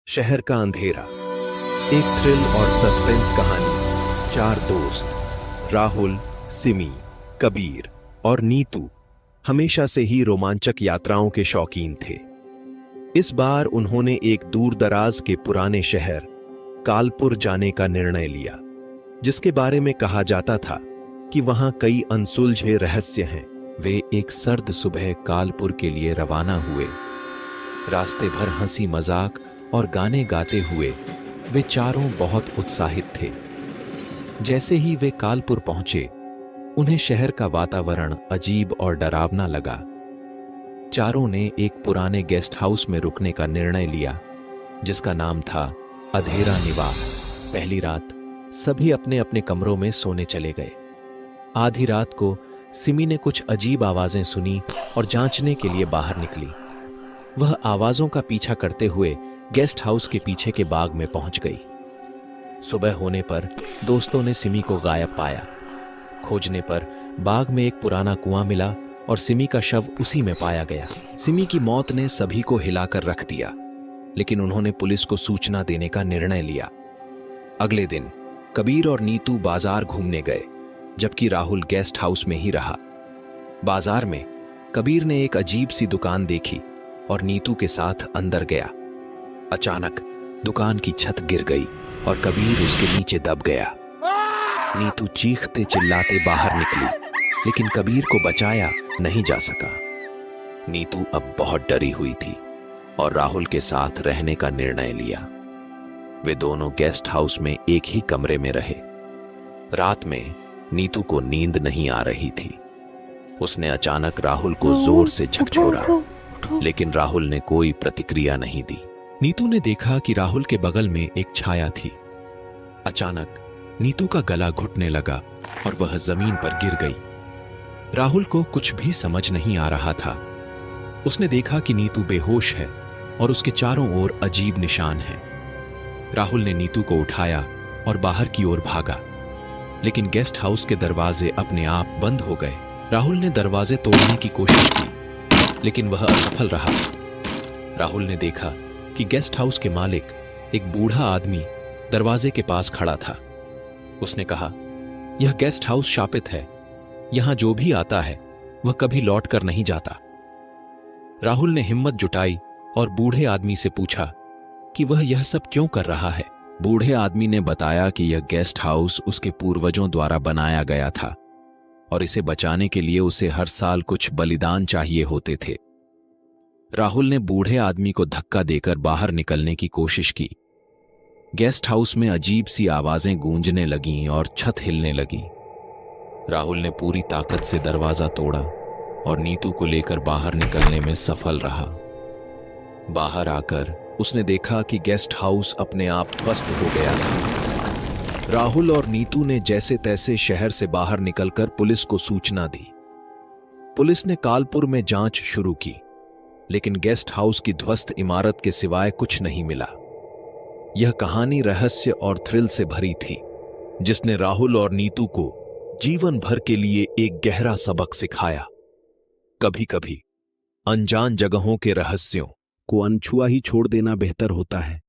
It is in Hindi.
शहर का अंधेरा। एक थ्रिल और सस्पेंस कहानी। चार दोस्त राहुल, सिमी, कबीर और नीतू हमेशा से ही रोमांचक यात्राओं के शौकीन थे। इस बार उन्होंने एक दूर दराज के पुराने शहर कालपुर जाने का निर्णय लिया, जिसके बारे में कहा जाता था कि वहां कई अनसुलझे रहस्य हैं। वे एक सर्द सुबह कालपुर के लिए रवाना हुए। रास्ते भर हंसी मजाक और गाने गाते हुए वे चारों बहुत उत्साहित थे। जैसे ही वे कालपुर पहुंचे, उन्हें शहर का वातावरण अजीब और डरावना लगा। चारों ने एक पुराने गेस्ट हाउस में रुकने का निर्णय लिया, जिसका नाम था अधेरा निवास। पहली रात सभी अपने अपने कमरों में सोने चले गए। आधी रात को सिमी ने कुछ अजीब आवाजें सुनी और जांचने के लिए बाहर निकली। वह आवाजों का पीछा करते हुए गेस्ट हाउस के पीछे के बाग में पहुंच गई। सुबह होने पर दोस्तों ने सिमी को गायब पाया। खोजने पर बाग में एक पुराना कुआं मिला और सिमी का शव उसी में पाया गया। सिमी की मौत ने सभी को हिलाकर रख दिया, लेकिन उन्होंने पुलिस को सूचना देने का निर्णय लिया। अगले दिन कबीर और नीतू बाजार घूमने गए, जबकि राहुल गेस्ट हाउस में ही रहा। बाजार में कबीर ने एक अजीब सी दुकान देखी और नीतू के साथ अंदर गया। अचानक दुकान की छत गिर गई और कबीर उसके नीचे दब गया। नीतू चीखते चिल्लाते बाहर निकली, लेकिन कबीर को बचाया नहीं जा सका। नीतू अब बहुत डरी हुई थी और राहुल के साथ रहने का निर्णय लिया। वे दोनों गेस्ट हाउस में एक ही कमरे में रहे। रात में नीतू को नींद नहीं आ रही थी। उसने अचानक राहुल को जोर से झकझोरा, लेकिन राहुल ने कोई प्रतिक्रिया नहीं दी। नीतू ने देखा कि राहुल के बगल में एक छाया थी। अचानक नीतू का गला घुटने लगा और वह जमीन पर गिर गई। राहुल को कुछ भी समझ नहीं आ रहा था। उसने देखा कि नीतू बेहोश है और उसके चारों ओर अजीब निशान हैं। राहुल ने नीतू को उठाया और बाहर की ओर भागा, लेकिन गेस्ट हाउस के दरवाजे अपने आप बंद हो गए। राहुल ने दरवाजे तोड़ने की कोशिश की, लेकिन वह असफल रहा। राहुल ने देखा कि गेस्ट हाउस के मालिक, एक बूढ़ा आदमी, दरवाजे के पास खड़ा था। उसने कहा, यह गेस्ट हाउस शापित है। यहां जो भी आता है वह कभी लौट कर नहीं जाता। राहुल ने हिम्मत जुटाई और बूढ़े आदमी से पूछा कि वह यह सब क्यों कर रहा है। बूढ़े आदमी ने बताया कि यह गेस्ट हाउस उसके पूर्वजों द्वारा बनाया गया था और इसे बचाने के लिए उसे हर साल कुछ बलिदान चाहिए होते थे। राहुल ने बूढ़े आदमी को धक्का देकर बाहर निकलने की कोशिश की। गेस्ट हाउस में अजीब सी आवाजें गूंजने लगीं और छत हिलने लगी। राहुल ने पूरी ताकत से दरवाजा तोड़ा और नीतू को लेकर बाहर निकलने में सफल रहा। बाहर आकर उसने देखा कि गेस्ट हाउस अपने आप ध्वस्त हो गया था। राहुल और नीतू ने जैसे तैसे शहर से बाहर निकलकर पुलिस को सूचना दी। पुलिस ने कालपुर में जांच शुरू की, लेकिन गेस्ट हाउस की ध्वस्त इमारत के सिवाय कुछ नहीं मिला। यह कहानी रहस्य और थ्रिल से भरी थी, जिसने राहुल और नीतू को जीवन भर के लिए एक गहरा सबक सिखाया। कभी कभी अनजान जगहों के रहस्यों को अनछुआ ही छोड़ देना बेहतर होता है।